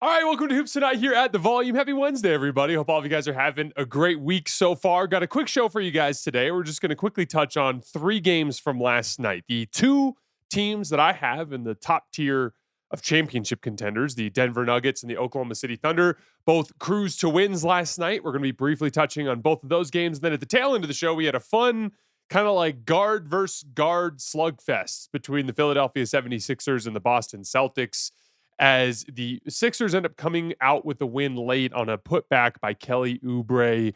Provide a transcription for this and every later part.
All right, welcome to Hoops Tonight here at The Volume. Happy Wednesday, everybody. Hope all of you guys are having a great week so far. Got a quick show for you guys today. We're just going to quickly touch on 3 games from last night. The 2 teams that I have in the top tier of championship contenders, the Denver Nuggets and the Oklahoma City Thunder, both cruised to wins last night. We're going to be briefly touching on both of those games. And then at the tail end of the show, we had a fun kind of like guard versus guard slugfest between the Philadelphia 76ers and the Boston Celtics, as the Sixers end up coming out with a win late on a putback by Kelly Oubre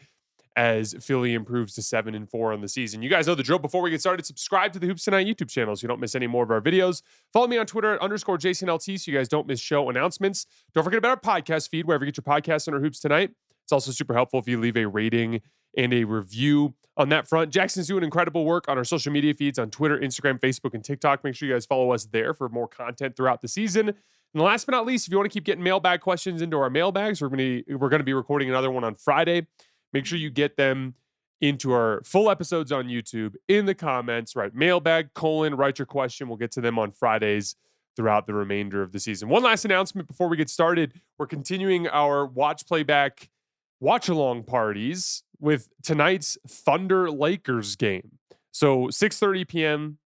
as Philly improves to 7-4 on the season. You guys know the drill. Before we get started, subscribe to the Hoops Tonight YouTube channel so you don't miss any more of our videos. Follow me on Twitter at _JasonLT so you guys don't miss show announcements. Don't forget about our podcast feed, wherever you get your podcasts under Hoops Tonight. It's also super helpful if you leave a rating and a review on that front. Jackson's doing incredible work on our social media feeds on Twitter, Instagram, Facebook, and TikTok. Make sure you guys follow us there for more content throughout the season. And last but not least, if you want to keep getting mailbag questions into our mailbags, we're going to be recording another one on Friday. Make sure you get them into our full episodes on YouTube in the comments. Right, mailbag, write your question. We'll get to them on Fridays throughout the remainder of the season. One last announcement before we get started. We're continuing our watch-along parties with tonight's Thunder Lakers game. So 6:30 p.m.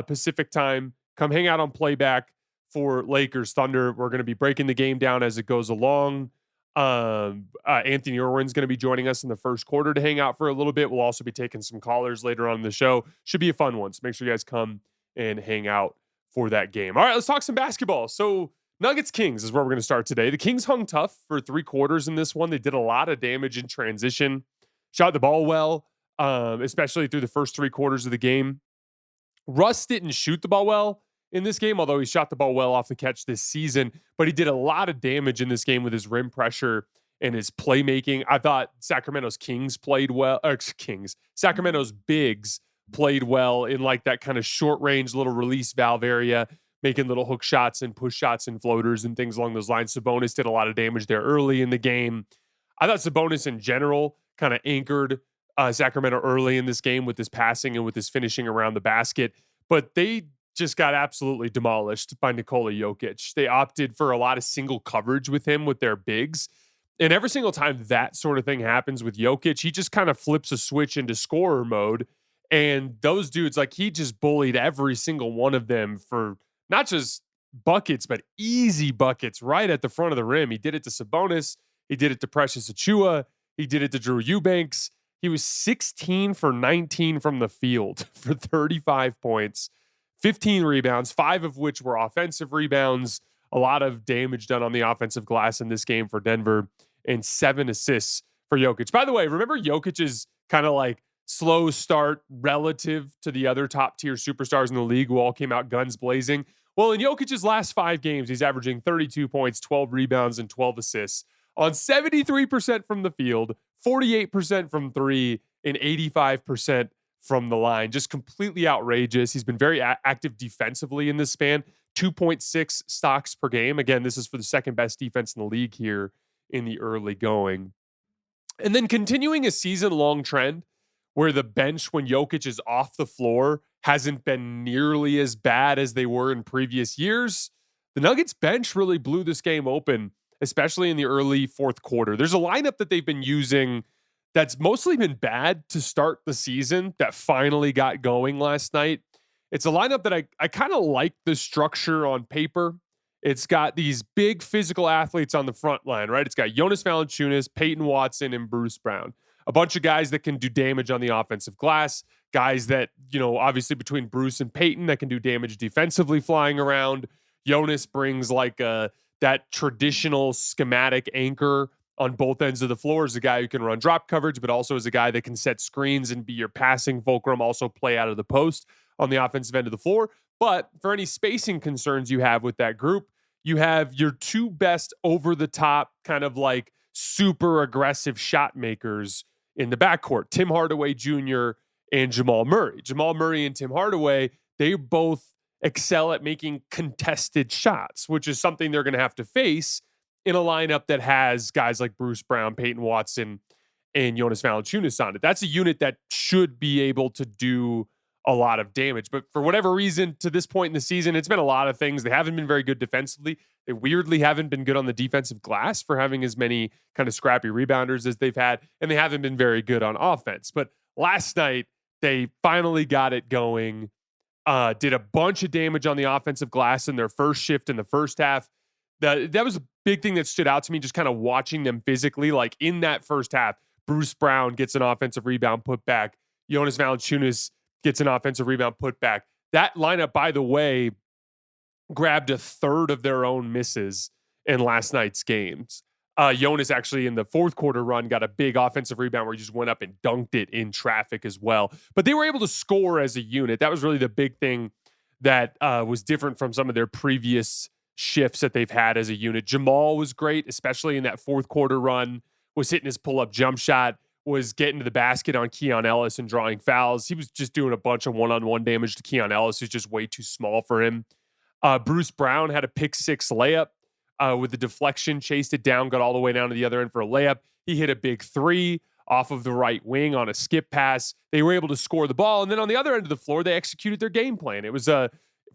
Pacific time. Come hang out on playback for Lakers Thunder. We're going to be breaking the game down as it goes along. Anthony Irwin's going to be joining us in the first quarter to hang out for a little bit. We'll also be taking some callers later on in the show. Should be a fun one. So make sure you guys come and hang out for that game. All right, let's talk some basketball. So Nuggets Kings is where we're going to start today. The Kings hung tough for 3 quarters in this one. They did a lot of damage in transition, shot the ball well, especially through the first 3 quarters of the game. Russ didn't shoot the ball well in this game, although he shot the ball well off the catch this season, but he did a lot of damage in this game with his rim pressure and his playmaking. I thought Sacramento's bigs played well in like that kind of short range little release valve area, making little hook shots and push shots and floaters and things along those lines. Sabonis did a lot of damage there early in the game. I thought Sabonis in general kind of anchored Sacramento early in this game with his passing and with his finishing around the basket, but they just got absolutely demolished by Nikola Jokic. They opted for a lot of single coverage with him with their bigs. And every single time that sort of thing happens with Jokic, he just kind of flips a switch into scorer mode. And those dudes, like, he just bullied every single one of them for not just buckets, but easy buckets right at the front of the rim. He did it to Sabonis. He did it to Precious Achiuwa. He did it to Drew Eubanks. He was 16 for 19 from the field for 35 points. 15 rebounds, 5 of which were offensive rebounds. A lot of damage done on the offensive glass in this game for Denver, and 7 assists for Jokic. By the way, remember Jokic's kind of like slow start relative to the other top tier superstars in the league who all came out guns blazing? Well, in Jokic's last 5 games, he's averaging 32 points, 12 rebounds, and 12 assists on 73% from the field, 48% from 3, and 85% from the line. Just completely outrageous. He's been very active defensively in this span. 2.6 stocks per game. Again, this is for the second best defense in the league here in the early going. And then continuing a season-long trend where the bench, when Jokic is off the floor, hasn't been nearly as bad as they were in previous years. The Nuggets bench really blew this game open, especially in the early fourth quarter. There's a lineup that they've been using that's mostly been bad to start the season that finally got going last night. It's a lineup that I kind of like the structure on paper. It's got these big physical athletes on the front line, right? It's got Jonas Valanciunas, Peyton Watson, and Bruce Brown. A bunch of guys that can do damage on the offensive glass, guys that, obviously between Bruce and Peyton that can do damage defensively flying around. Jonas brings like that traditional schematic anchor on both ends of the floor, as a guy who can run drop coverage, but also as a guy that can set screens and be your passing fulcrum, also play out of the post on the offensive end of the floor. But for any spacing concerns you have with that group, you have your 2 best over-the-top kind of like super aggressive shot makers in the backcourt, Tim Hardaway Jr. and Jamal Murray. Jamal Murray and Tim Hardaway, they both excel at making contested shots, which is something they're going to have to face in a lineup that has guys like Bruce Brown, Peyton Watson, and Jonas Valanciunas on it. That's a unit that should be able to do a lot of damage. But for whatever reason, to this point in the season, it's been a lot of things. They haven't been very good defensively. They weirdly haven't been good on the defensive glass for having as many kind of scrappy rebounders as they've had, and they haven't been very good on offense. But last night, they finally got it going, did a bunch of damage on the offensive glass in their first shift in the first half. That was a big thing that stood out to me, just kind of watching them physically. Like in that first half, Bruce Brown gets an offensive rebound put back. Jonas Valanciunas gets an offensive rebound put back. That lineup, by the way, grabbed a third of their own misses in last night's games. Jonas actually in the fourth quarter run got a big offensive rebound where he just went up and dunked it in traffic as well. But they were able to score as a unit. That was really the big thing that was different from some of their previous shifts that they've had as a unit. Jamal was great, especially in that fourth quarter run, was hitting his pull-up jump shot, was getting to the basket on Keon Ellis and drawing fouls. He was just doing a bunch of one-on-one damage to Keon Ellis, who's just way too small for him. Bruce Brown had a pick-6 layup with the deflection, chased it down, got all the way down to the other end for a layup. He hit a big 3 off of the right wing on a skip pass. They were able to score the ball. And then on the other end of the floor, they executed their game plan. It was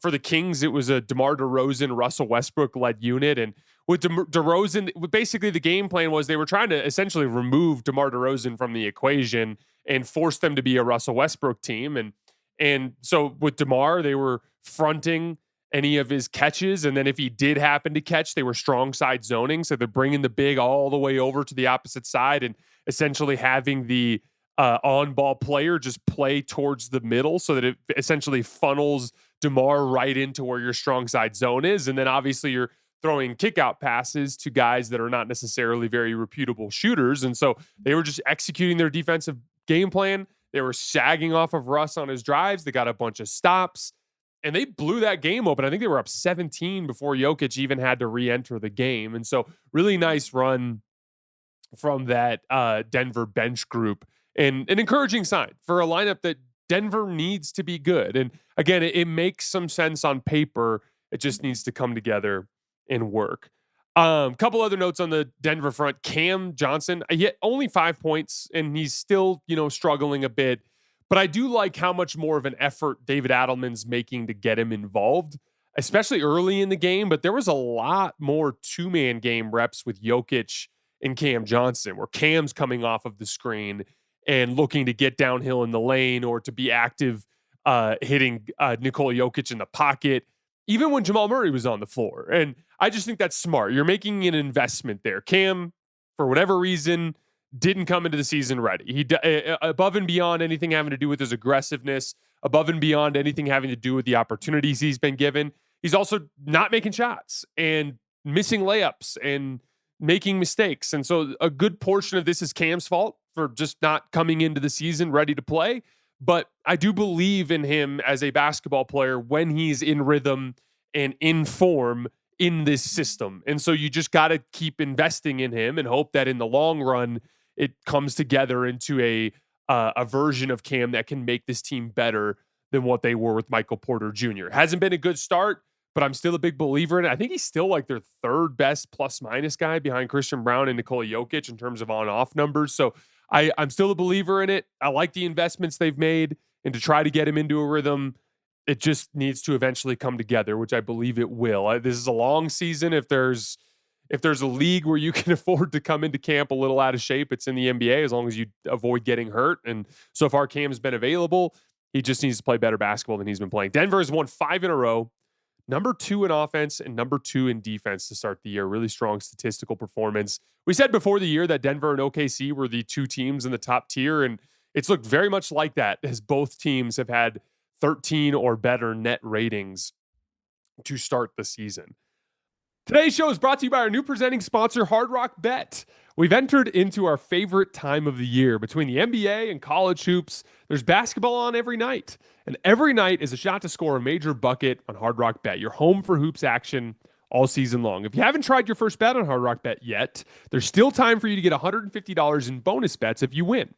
for the Kings, it was a DeMar DeRozan, Russell Westbrook-led unit. And with DeRozan, basically the game plan was they were trying to essentially remove DeMar DeRozan from the equation and force them to be a Russell Westbrook team. And so with DeMar, they were fronting any of his catches. And then if he did happen to catch, they were strong side zoning. So they're bringing the big all the way over to the opposite side and essentially having the on-ball player just play towards the middle so that it essentially funnels DeMar right into where your strong side zone is. And then obviously you're throwing kick-out passes to guys that are not necessarily very reputable shooters. And so they were just executing their defensive game plan. They were sagging off of Russ on his drives. They got a bunch of stops. And they blew that game open. I think they were up 17 before Jokic even had to re-enter the game. And so really nice run from that Denver bench group. And an encouraging sign for a lineup that Denver needs to be good. And again, it makes some sense on paper. It just needs to come together and work. Couple other notes on the Denver front. Cam Johnson, yet only 5 points, and he's still, struggling a bit. But I do like how much more of an effort David Adelman's making to get him involved, especially early in the game. But there was a lot more two-man game reps with Jokic and Cam Johnson, where Cam's coming off of the screen and looking to get downhill in the lane or to be active, hitting Nikola Jokic in the pocket, even when Jamal Murray was on the floor. And I just think that's smart. You're making an investment there. Cam, for whatever reason, didn't come into the season ready. He above and beyond anything having to do with his aggressiveness, above and beyond anything having to do with the opportunities he's been given. He's also not making shots and missing layups and making mistakes. And so a good portion of this is Cam's fault for just not coming into the season ready to play. But I do believe in him as a basketball player when he's in rhythm and in form in this system. And so you just got to keep investing in him and hope that in the long run, it comes together into a version of Cam that can make this team better than what they were with Michael Porter Jr. Hasn't been a good start, but I'm still a big believer in it. I think he's still like their third best plus-minus guy behind Christian Brown and Nikola Jokic in terms of on-off numbers. So I'm still a believer in it. I like the investments they've made, and to try to get him into a rhythm, it just needs to eventually come together, which I believe it will. This is a long season. If there's a league where you can afford to come into camp a little out of shape, it's in the NBA, as long as you avoid getting hurt. And so far, Cam's been available. He just needs to play better basketball than he's been playing. Denver has won 5 in a row. Number 2 in offense and number 2 in defense to start the year. Really strong statistical performance. We said before the year that Denver and OKC were the 2 teams in the top tier, and it's looked very much like that as both teams have had 13 or better net ratings to start the season. Today's show is brought to you by our new presenting sponsor, Hard Rock Bet. We've entered into our favorite time of the year. Between the NBA and college hoops, there's basketball on every night. And every night is a shot to score a major bucket on Hard Rock Bet. You're home for hoops action all season long. If you haven't tried your first bet on Hard Rock Bet yet, there's still time for you to get $150 in bonus bets if you win.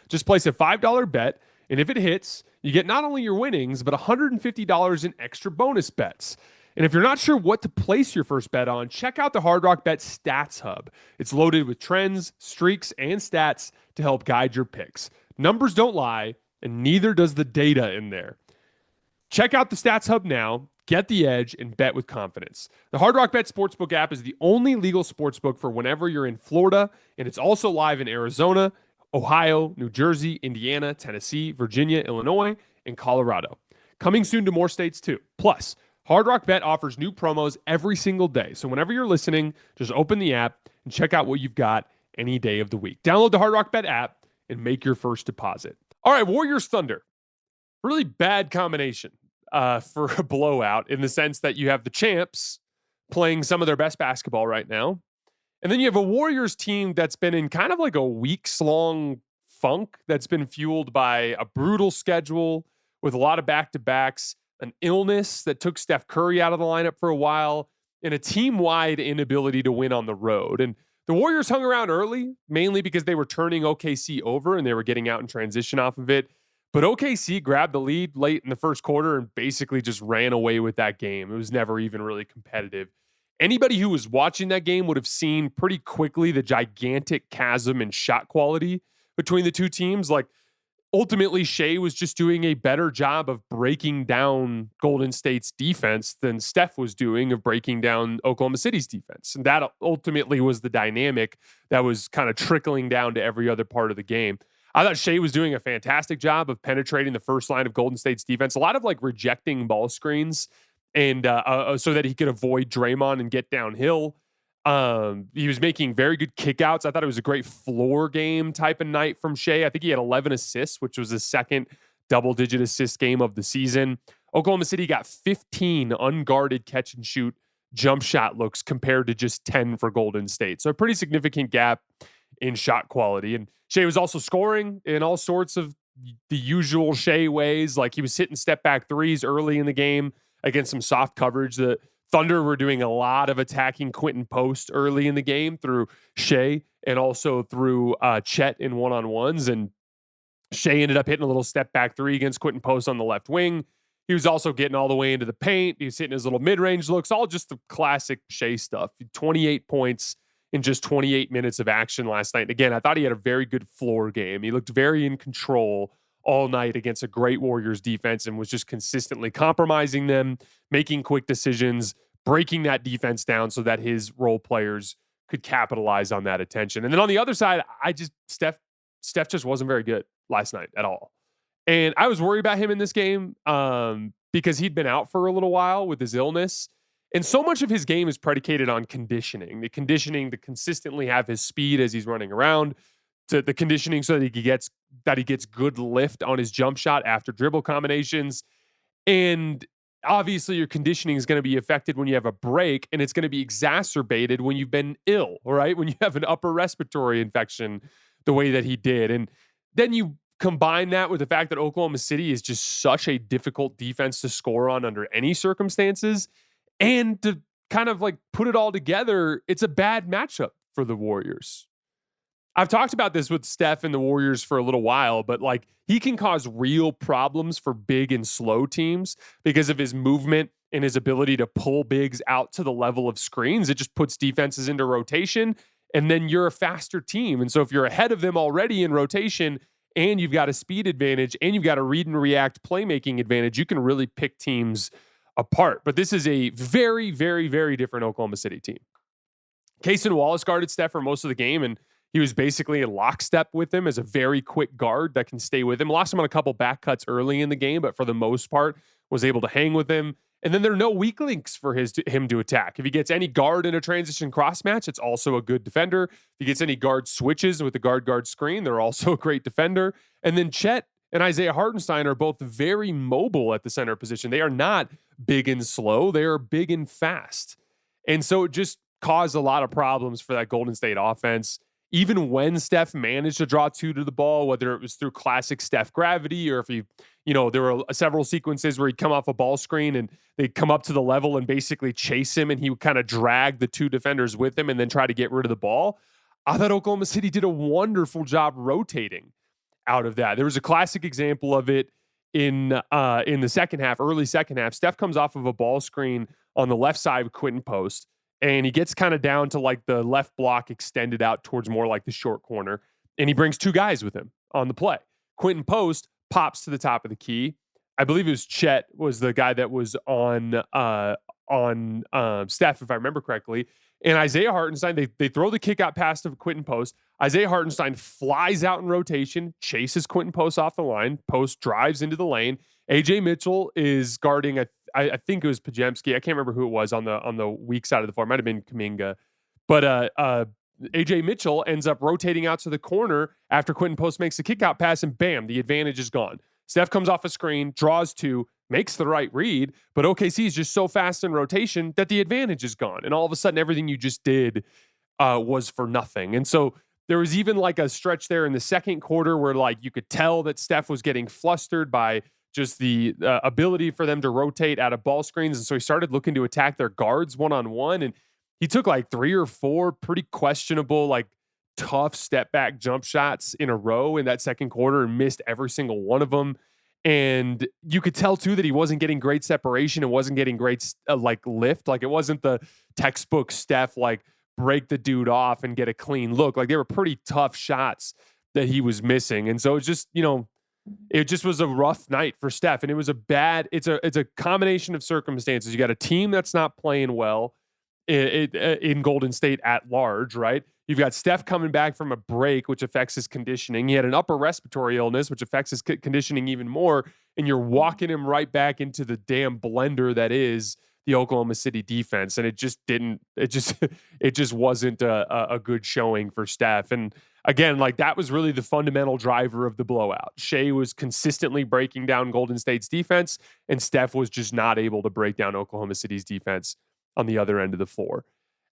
Just place a $5 bet, and if it hits, you get not only your winnings, but $150 in extra bonus bets. And if you're not sure what to place your first bet on, check out the Hard Rock Bet Stats Hub. It's loaded with trends, streaks, and stats to help guide your picks. Numbers don't lie, and neither does the data in there. Check out the Stats Hub now. Get the edge and bet with confidence. The Hard Rock Bet Sportsbook app is the only legal sportsbook for whenever you're in Florida, and it's also live in Arizona, Ohio, New Jersey, Indiana, Tennessee, Virginia, Illinois, and Colorado. Coming soon to more states too. Plus, Hard Rock Bet offers new promos every single day. So whenever you're listening, just open the app and check out what you've got any day of the week. Download the Hard Rock Bet app and make your first deposit. All right, Warriors Thunder. Really bad combination for a blowout in the sense that you have the champs playing some of their best basketball right now. And then you have a Warriors team that's been in kind of like a weeks-long funk that's been fueled by a brutal schedule with a lot of back-to-backs, an illness that took Steph Curry out of the lineup for a while, and a team-wide inability to win on the road. And the Warriors hung around early, mainly because they were turning OKC over and they were getting out in transition off of it. But OKC grabbed the lead late in the first quarter and basically just ran away with that game. It was never even really competitive. Anybody who was watching that game would have seen pretty quickly the gigantic chasm in shot quality between the two teams. Like, ultimately, Shai was just doing a better job of breaking down Golden State's defense than Steph was doing of breaking down Oklahoma City's defense. And that ultimately was the dynamic that was kind of trickling down to every other part of the game. I thought Shai was doing a fantastic job of penetrating the first line of Golden State's defense. A lot of like rejecting ball screens and so that he could avoid Draymond and get downhill. He was making very good kickouts. I thought it was a great floor game type of night from Shai. I think he had 11 assists, which was his second double-digit assist game of the season. Oklahoma City got 15 unguarded catch and shoot jump shot looks compared to just 10 for Golden State. So a pretty significant gap in shot quality. And Shai was also scoring in all sorts of the usual Shai ways. Like, he was hitting step back threes early in the game against some soft coverage. The Thunder were doing a lot of attacking Quentin Post early in the game through Shai and also through Chet in one-on-ones. And Shai ended up hitting a little step back three against Quentin Post on the left wing. He was also getting all the way into the paint. He was hitting his little mid-range looks, all just the classic Shai stuff. 28 points in just 28 minutes of action last night. And again, I thought he had a very good floor game. He looked very in control all night against a great Warriors defense and was just consistently compromising them, making quick decisions, breaking that defense down so that his role players could capitalize on that attention. And then on the other side, Steph just wasn't very good last night at all. And I was worried about him in this game because he'd been out for a little while with his illness. And so much of his game is predicated on conditioning, the conditioning to consistently have his speed as he's running around, to the conditioning so that he gets good lift on his jump shot after dribble combinations. And obviously your conditioning is going to be affected when you have a break, and it's going to be exacerbated when you've been ill, right? When you have an upper respiratory infection the way that he did. And then you combine that with the fact that Oklahoma City is just such a difficult defense to score on under any circumstances. And to kind of like put it all together, it's a bad matchup for the Warriors. I've talked about this with Steph and the Warriors for a little while, but like, he can cause real problems for big and slow teams because of his movement and his ability to pull bigs out to the level of screens. It just puts defenses into rotation, and then you're a faster team. And so if you're ahead of them already in rotation and you've got a speed advantage and you've got a read and react playmaking advantage, you can really pick teams apart. But this is a very, very, very different Oklahoma City team. Cason Wallace guarded Steph for most of the game, and he was basically in lockstep with him as a very quick guard that can stay with him. Lost him on a couple back cuts early in the game, but for the most part was able to hang with him. And then there are no weak links for him to attack. If he gets any guard in a transition cross match, it's also a good defender. If he gets any guard switches with the guard screen, they're also a great defender. And then Chet and Isaiah Hartenstein are both very mobile at the center position. They are not big and slow. They are big and fast. And so it just caused a lot of problems for that Golden State offense. Even when Steph managed to draw two to the ball, whether it was through classic Steph gravity or if there were several sequences where he'd come off a ball screen and they'd come up to the level and basically chase him, and he would kind of drag the two defenders with him and then try to get rid of the ball. I thought Oklahoma City did a wonderful job rotating out of that. There was a classic example of it in the second half, early second half. Steph comes off of a ball screen on the left side of Quentin Post, and he gets kind of down to like the left block extended out towards more like the short corner, and he brings two guys with him on the play. Quentin Post pops to the top of the key. I believe it was Chet was the guy that was on Steph, if I remember correctly. And Isaiah Hartenstein, they throw the kick out pass to Quentin Post. Isaiah Hartenstein flies out in rotation, chases Quentin Post off the line. Post drives into the lane. AJ Mitchell is guarding. I think it was Pajemski. I can't remember who it was on the weak side of the floor. It might have been Kuminga, but AJ Mitchell ends up rotating out to the corner after Quentin Post makes the kick out pass, and bam, the advantage is gone. Steph comes off a screen, draws two, makes the right read, but OKC is just so fast in rotation that the advantage is gone. And all of a sudden, everything you just did was for nothing. And so there was even like a stretch there in the second quarter where like you could tell that Steph was getting flustered by just the ability for them to rotate out of ball screens. And so he started looking to attack their guards one-on-one. And he took like 3 or 4 pretty questionable, like tough step back jump shots in a row in that second quarter and missed every single one of them. And you could tell too that he wasn't getting great separation and wasn't getting great like lift. Like it wasn't the textbook Steph like break the dude off and get a clean look. Like they were pretty tough shots that he was missing. And so it's just, it just was a rough night for Steph. And it was it's a combination of circumstances. You got a team that's not playing well in Golden State at large, right? You've got Steph coming back from a break, which affects his conditioning. He had an upper respiratory illness, which affects his conditioning even more. And you're walking him right back into the damn blender that is the Oklahoma City defense. And it just wasn't a good showing for Steph. And again, like that was really the fundamental driver of the blowout. Shai was consistently breaking down Golden State's defense, and Steph was just not able to break down Oklahoma City's defense on the other end of the floor.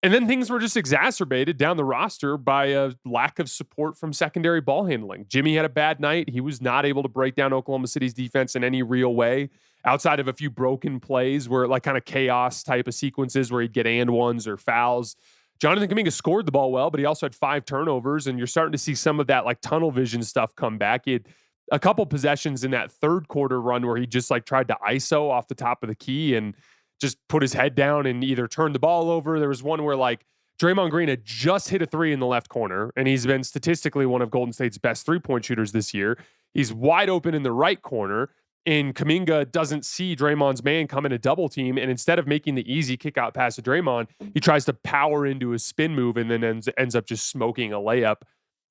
And then things were just exacerbated down the roster by a lack of support from secondary ball handling. Jimmy had a bad night. He was not able to break down Oklahoma City's defense in any real way outside of a few broken plays where like kind of chaos type of sequences where he'd get and ones or fouls. Jonathan Kuminga scored the ball well, but he also had 5 turnovers, and you're starting to see some of that like tunnel vision stuff come back. He had a couple possessions in that third quarter run where he just like tried to ISO off the top of the key and just put his head down and either turned the ball over. There was one where like Draymond Green had just hit a 3 in the left corner, and he's been statistically one of Golden State's best 3-point shooters this year. He's wide open in the right corner, and Kuminga doesn't see Draymond's man come in a double team, and instead of making the easy kick out pass to Draymond, he tries to power into a spin move and then ends up just smoking a layup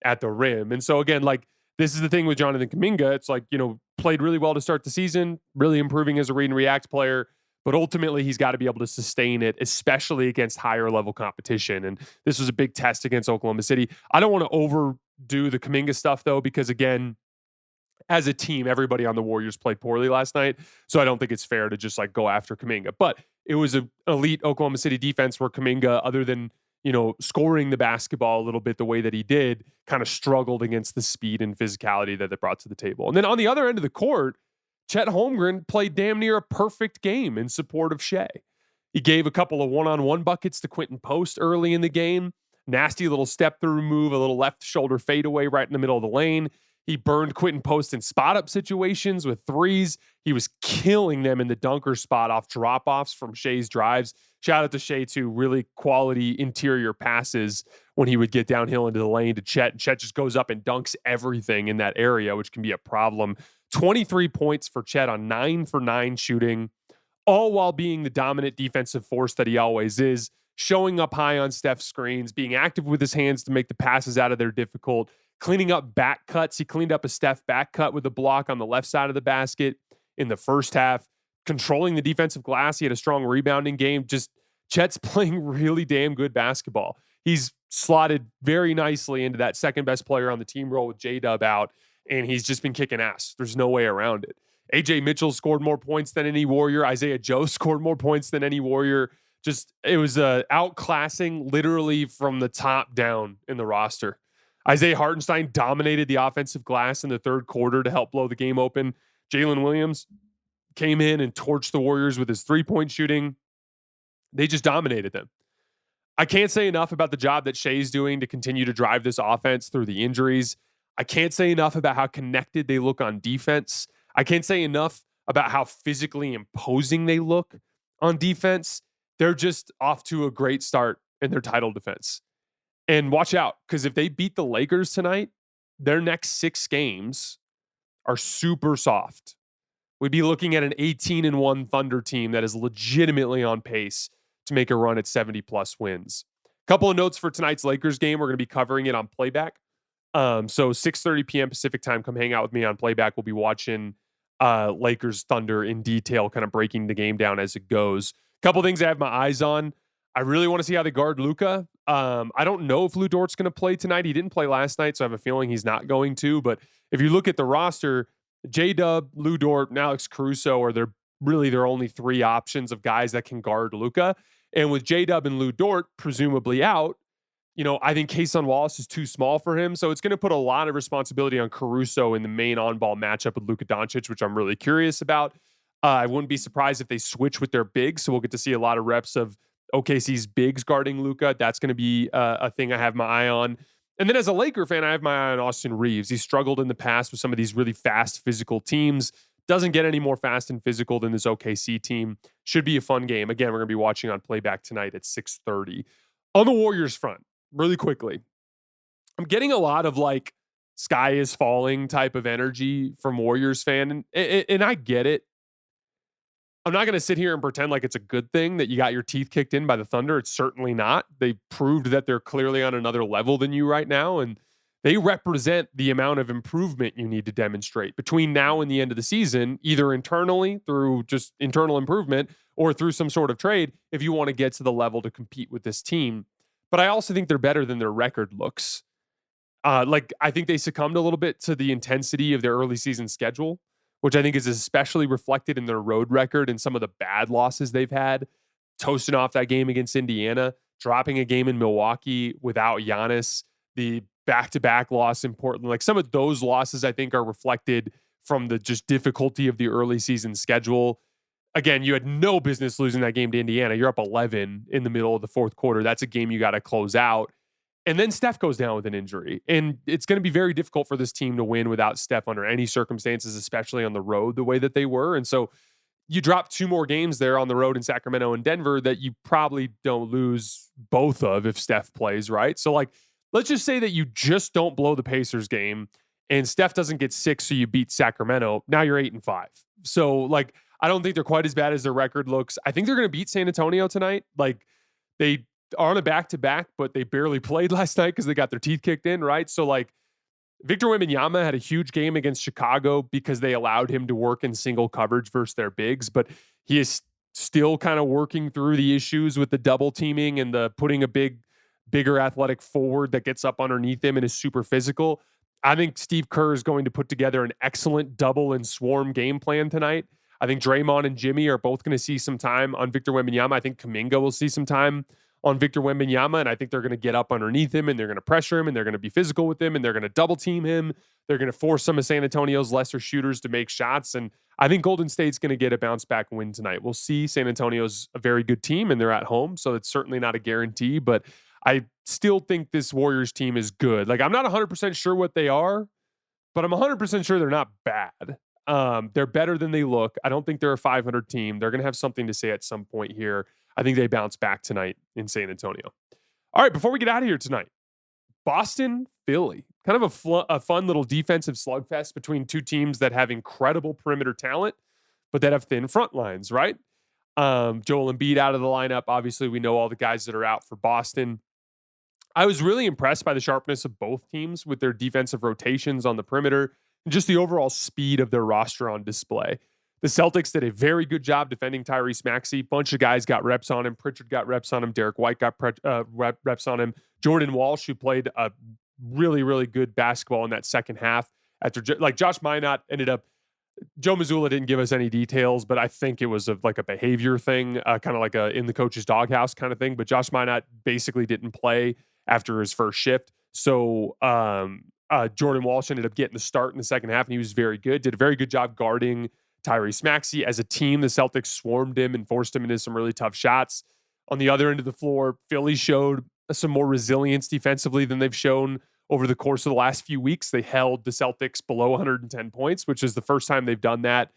at the rim. And so again, like this is the thing with Jonathan Kuminga. It's like, played really well to start the season, really improving as a read and react player. But ultimately, he's got to be able to sustain it, especially against higher level competition. And this was a big test against Oklahoma City. I don't want to overdo the Kuminga stuff, though, because again, as a team, everybody on the Warriors played poorly last night. So I don't think it's fair to just like go after Kuminga. But it was an elite Oklahoma City defense where Kuminga, other than, scoring the basketball a little bit the way that he did, kind of struggled against the speed and physicality that they brought to the table. And then on the other end of the court, Chet Holmgren played damn near a perfect game in support of Shai. He gave a couple of one-on-one buckets to Quentin Post early in the game. Nasty little step-through move, a little left shoulder fadeaway right in the middle of the lane. He burned Quentin Post in spot-up situations with threes. He was killing them in the dunker spot off drop-offs from Shai's drives. Shout out to Shai, too. Really quality interior passes when he would get downhill into the lane to Chet. And Chet just goes up and dunks everything in that area, which can be a problem. 23 points for Chet on 9 for 9 shooting, all while being the dominant defensive force that he always is, showing up high on Steph's screens, being active with his hands to make the passes out of there difficult, cleaning up back cuts. He cleaned up a Steph back cut with a block on the left side of the basket in the first half, controlling the defensive glass. He had a strong rebounding game. Just Chet's playing really damn good basketball. He's slotted very nicely into that second best player on the team role with J-Dub out, and he's just been kicking ass. There's no way around it. AJ Mitchell scored more points than any Warrior. Isaiah Joe scored more points than any Warrior. Just, it was outclassing literally from the top down in the roster. Isaiah Hartenstein dominated the offensive glass in the third quarter to help blow the game open. Jalen Williams came in and torched the Warriors with his 3-point shooting. They just dominated them. I can't say enough about the job that Shai's doing to continue to drive this offense through the injuries. I can't say enough about how connected they look on defense. I can't say enough about how physically imposing they look on defense. They're just off to a great start in their title defense. And watch out, because if they beat the Lakers tonight, their next 6 games are super soft, we'd be looking at an 18-1 Thunder team that is legitimately on pace to make a run at 70-plus wins. Couple of notes for tonight's Lakers game. We're going to be covering it on playback. So 6:30 p.m. Pacific time, come hang out with me on playback. We'll be watching Lakers Thunder in detail, kind of breaking the game down as it goes. Couple things I have my eyes on. I really want to see how they guard Luka. I don't know if Lou Dort's going to play tonight. He didn't play last night, so I have a feeling he's not going to. But if you look at the roster, J-Dub, Lou Dort, and Alex Caruso are their only three options of guys that can guard Luka. And with J-Dub and Lou Dort presumably out, I think Kayson Wallace is too small for him. So it's going to put a lot of responsibility on Caruso in the main on-ball matchup with Luka Doncic, which I'm really curious about. I wouldn't be surprised if they switch with their bigs. So we'll get to see a lot of reps of OKC's bigs guarding Luka. That's going to be a thing I have my eye on. And then as a Laker fan, I have my eye on Austin Reeves. He's struggled in the past with some of these really fast physical teams. Doesn't get any more fast and physical than this OKC team. Should be a fun game. Again, we're going to be watching on playback tonight at 6:30. On the Warriors front, really quickly, I'm getting a lot of sky is falling type of energy from Warriors fan. And I get it. I'm not going to sit here and pretend like it's a good thing that you got your teeth kicked in by the Thunder. It's certainly not. They proved that they're clearly on another level than you right now. And they represent the amount of improvement you need to demonstrate between now and the end of the season, either internally through just internal improvement or through some sort of trade if you want to get to the level to compete with this team. But I also think they're better than their record looks. I think they succumbed a little bit to the intensity of their early season schedule, which I think is especially reflected in their road record and some of the bad losses they've had, toasting off that game against Indiana, dropping a game in Milwaukee without Giannis, the back-to-back loss in Portland. Some of those losses, I think, are reflected from the just difficulty of the early season schedule. Again, you had no business losing that game to Indiana. You're up 11 in the middle of the fourth quarter. That's a game you got to close out. And then Steph goes down with an injury. And it's going to be very difficult for this team to win without Steph under any circumstances, especially on the road the way that they were. And so you drop two more games there on the road in Sacramento and Denver that you probably don't lose both of if Steph plays, right? So let's just say that you just don't blow the Pacers game and Steph doesn't get sick, so you beat Sacramento. Now you're 8-5. So I don't think they're quite as bad as their record looks. I think they're going to beat San Antonio tonight. They are on a back-to-back, but they barely played last night because they got their teeth kicked in, right? So Victor Wembanyama had a huge game against Chicago because they allowed him to work in single coverage versus their bigs, but he is still kind of working through the issues with the double teaming and the putting a bigger athletic forward that gets up underneath him and is super physical. I think Steve Kerr is going to put together an excellent double and swarm game plan tonight. I think Draymond and Jimmy are both going to see some time on Victor Wembanyama. I think Kuminga will see some time on Victor Wembanyama, and I think they're going to get up underneath him, and they're going to pressure him, and they're going to be physical with him, and they're going to double team him. They're going to force some of San Antonio's lesser shooters to make shots, and I think Golden State's going to get a bounce back win tonight. We'll see. San Antonio's a very good team, and they're at home, so it's certainly not a guarantee, but I still think this Warriors team is good. I'm not 100% sure what they are, but I'm 100% sure they're not bad. They're better than they look. I don't think they're a 500 team. They're going to have something to say at some point here. I think they bounce back tonight in San Antonio. All right, before we get out of here tonight, Boston, Philly. Kind of a fun little defensive slugfest between two teams that have incredible perimeter talent, but that have thin front lines, right? Joel Embiid out of the lineup. Obviously, we know all the guys that are out for Boston. I was really impressed by the sharpness of both teams with their defensive rotations on the perimeter and just the overall speed of their roster on display. The Celtics did a very good job defending Tyrese Maxey. Bunch of guys got reps on him. Pritchard got reps on him. Derek White got reps on him. Jordan Walsh, who played a really, really good basketball in that second half. After Josh Minot ended up, Joe Mazzulla didn't give us any details, but I think it was a behavior thing, kind of like a in the coach's doghouse kind of thing. But Josh Minot basically didn't play after his first shift. So Jordan Walsh ended up getting the start in the second half, and he was very good. Did a very good job guarding Tyrese Maxey. As a team, the Celtics swarmed him and forced him into some really tough shots. On the other end of the floor, Philly showed some more resilience defensively than they've shown over the course of the last few weeks. They held the Celtics below 110 points, which is the first time they've done that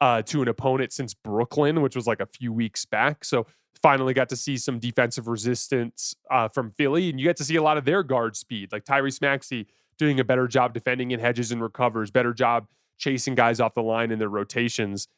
to an opponent since Brooklyn, which was a few weeks back. So finally got to see some defensive resistance from Philly, and you get to see a lot of their guard speed, like Tyrese Maxey doing a better job defending in hedges and recovers, better job chasing guys off the line in their rotations.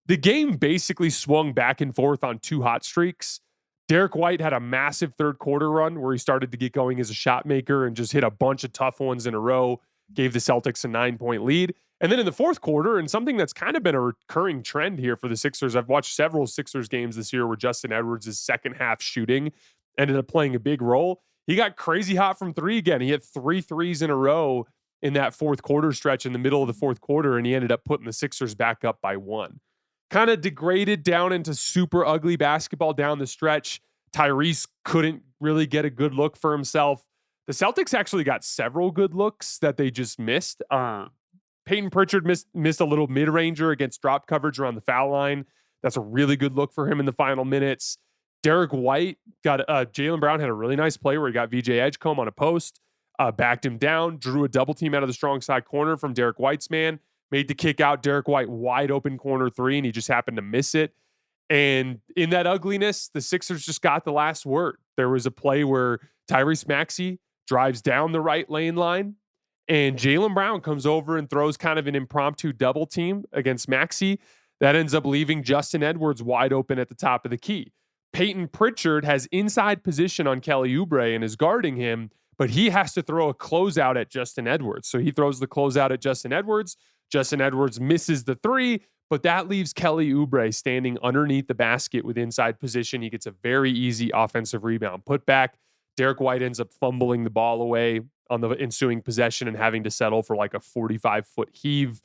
The game basically swung back and forth on 2 hot streaks. Derek White had a massive third quarter run where he started to get going as a shot maker and just hit a bunch of tough ones in a row, gave the Celtics a 9-point lead. And then in the fourth quarter, and something that's kind of been a recurring trend here for the Sixers, I've watched several Sixers games this year where Justin Edwards' second half shooting ended up playing a big role. He got crazy hot from 3 again. He hit 3 threes in a row in that fourth quarter stretch in the middle of the fourth quarter, and he ended up putting the Sixers back up by 1. Kind of degraded down into super ugly basketball down the stretch. Tyrese couldn't really get a good look for himself. The Celtics actually got several good looks that they just missed. Peyton Pritchard missed a little mid-ranger against drop coverage around the foul line. That's a really good look for him in the final minutes. Derek White got Jaylen Brown had a really nice play where he got VJ Edgecombe on a post, backed him down, drew a double team out of the strong side corner from Derek White's man, made the kick out. Derek White wide open corner 3, and he just happened to miss it. And in that ugliness, the Sixers just got the last word. There was a play where Tyrese Maxey drives down the right lane line, and Jaylen Brown comes over and throws kind of an impromptu double team against Maxey. That ends up leaving Justin Edwards wide open at the top of the key. Peyton Pritchard has inside position on Kelly Oubre and is guarding him, but he has to throw a closeout at Justin Edwards. So he throws the closeout at Justin Edwards. Justin Edwards misses the 3, but that leaves Kelly Oubre standing underneath the basket with inside position. He gets a very easy offensive rebound putback. Derek White ends up fumbling the ball away on the ensuing possession and having to settle for like a 45-foot heave.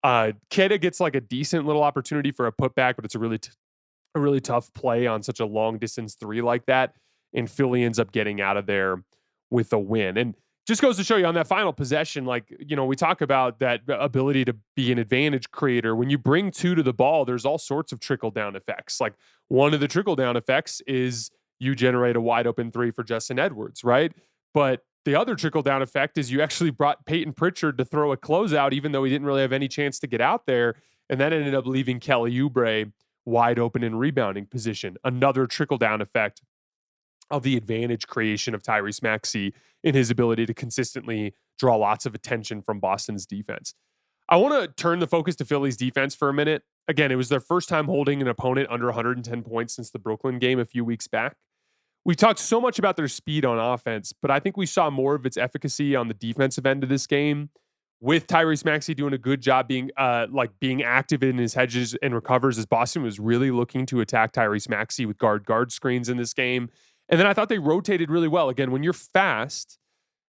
Keda gets like a decent little opportunity for a putback, but it's a really tough play on such a long distance 3 like that. And Philly ends up getting out of there with a win. And just goes to show you on that final possession, like, we talk about that ability to be an advantage creator. When you bring 2 to the ball, there's all sorts of trickle down effects. Like one of the trickle down effects is you generate a wide open 3 for Justin Edwards, right? But the other trickle down effect is you actually brought Peyton Pritchard to throw a closeout, even though he didn't really have any chance to get out there. And that ended up leaving Kelly Oubre wide open in rebounding position. Another trickle down effect of the advantage creation of Tyrese Maxey in his ability to consistently draw lots of attention from Boston's defense. I want to turn the focus to Philly's defense for a minute. Again, it was their first time holding an opponent under 110 points since the Brooklyn game a few weeks back. We talked so much about their speed on offense, but I think we saw more of its efficacy on the defensive end of this game, with Tyrese Maxey doing a good job being active in his hedges and recovers, as Boston was really looking to attack Tyrese Maxey with guard screens in this game. And then I thought they rotated really well. Again, when you're fast,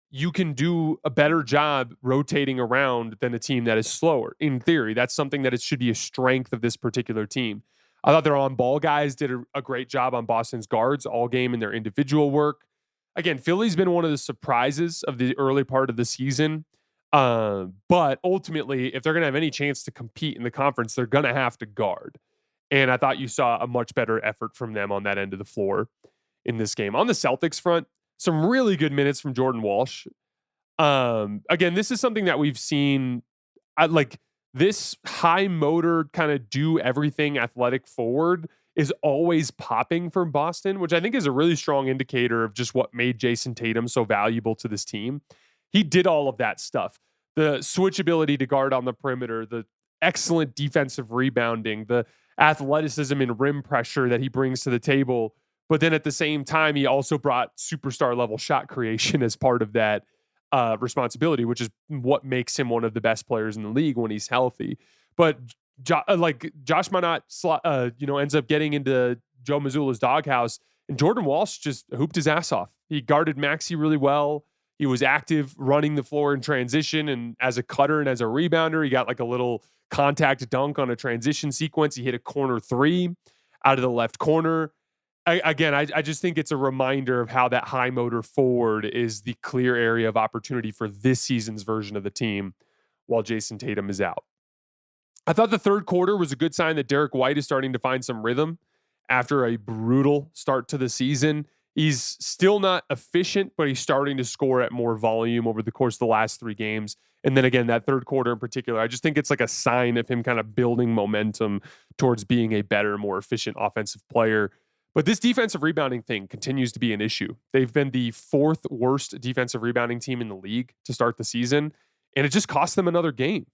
you can do a better job rotating around than a team that is slower. In theory, that's something that it should be a strength of this particular team. I thought their on-ball guys did a great job on Boston's guards all game in their individual work. Again, Philly's been one of the surprises of the early part of the season. But ultimately, if they're going to have any chance to compete in the conference, they're going to have to guard. And I thought you saw a much better effort from them on that end of the floor in this game. On the Celtics front, some really good minutes from Jordan Walsh. Again, this is something that we've seen, this high motor kind of do everything athletic forward is always popping from Boston, which I think is a really strong indicator of just what made Jason Tatum so valuable to this team. He did all of that stuff. The switch ability to guard on the perimeter, the excellent defensive rebounding, the athleticism and rim pressure that he brings to the table. But then at the same time, he also brought superstar level shot creation as part of that responsibility, which is what makes him one of the best players in the league when he's healthy. But Josh Minott, ends up getting into Joe Mazzulla's doghouse, and Jordan Walsh just hooped his ass off. He guarded Maxey really well. He was active running the floor in transition, and as a cutter and as a rebounder, he got like a little contact dunk on a transition sequence. He hit a corner 3 out of the left corner. I just think it's a reminder of how that high motor forward is the clear area of opportunity for this season's version of the team while Jason Tatum is out. I thought the third quarter was a good sign that Derek White is starting to find some rhythm after a brutal start to the season. He's still not efficient, but he's starting to score at more volume over the course of the last 3 games. And then again, that third quarter in particular, I just think it's like a sign of him kind of building momentum towards being a better, more efficient offensive player. But this defensive rebounding thing continues to be an issue. They've been the 4th worst defensive rebounding team in the league to start the season, and it just cost them another game.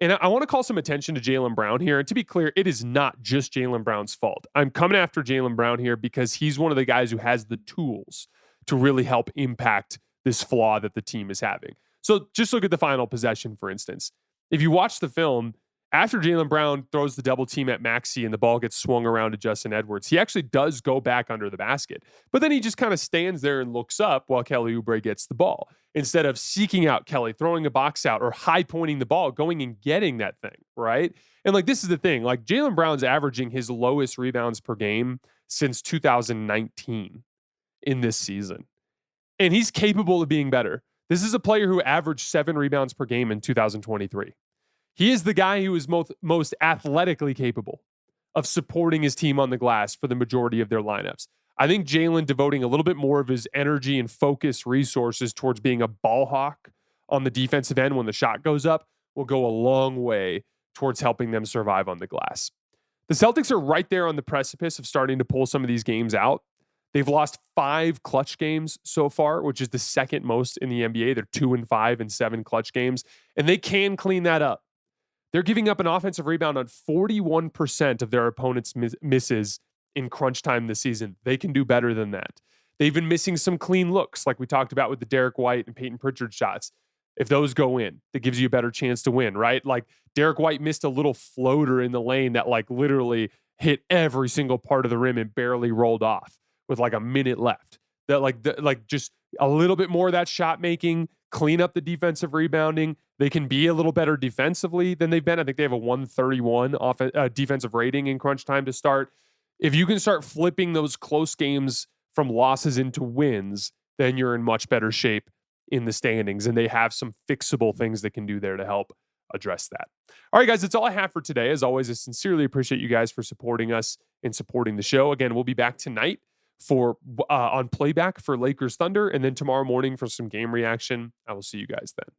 And I want to call some attention to Jaylen Brown here. And to be clear, it is not just Jaylen Brown's fault. I'm coming after Jaylen Brown here because he's one of the guys who has the tools to really help impact this flaw that the team is having. So just look at the final possession, for instance. If you watch the film, after Jaylen Brown throws the double team at Maxey and the ball gets swung around to Justin Edwards, he actually does go back under the basket. But then he just kind of stands there and looks up while Kelly Oubre gets the ball. Instead of seeking out Kelly, throwing a box out, or high pointing the ball, going and getting that thing, right? And like, this is the thing. Like, Jaylen Brown's averaging his lowest rebounds per game since 2019 in this season. And he's capable of being better. This is a player who averaged 7 rebounds per game in 2023. He is the guy who is most athletically capable of supporting his team on the glass for the majority of their lineups. I think Jaylen devoting a little bit more of his energy and focus resources towards being a ball hawk on the defensive end when the shot goes up will go a long way towards helping them survive on the glass. The Celtics are right there on the precipice of starting to pull some of these games out. They've lost 5 clutch games so far, which is the second most in the NBA. They're 2-5 in 7 clutch games, and they can clean that up. They're giving up an offensive rebound on 41% of their opponents' misses in crunch time this season. They can do better than that. They've been missing some clean looks, like we talked about with the Derek White and Peyton Pritchard shots. If those go in, that gives you a better chance to win, right? Like, Derek White missed a little floater in the lane that like literally hit every single part of the rim and barely rolled off with like a minute left. That just a little bit more of that shot making, clean up the defensive rebounding. They can be a little better defensively than they've been. I think they have a 131 defensive rating in crunch time to start. If you can start flipping those close games from losses into wins, then you're in much better shape in the standings. And they have some fixable things they can do there to help address that. All right, guys, that's all I have for today. As always, I sincerely appreciate you guys for supporting us and supporting the show. Again, we'll be back tonight for on playback for Lakers Thunder, and then tomorrow morning for some game reaction. I will see you guys then.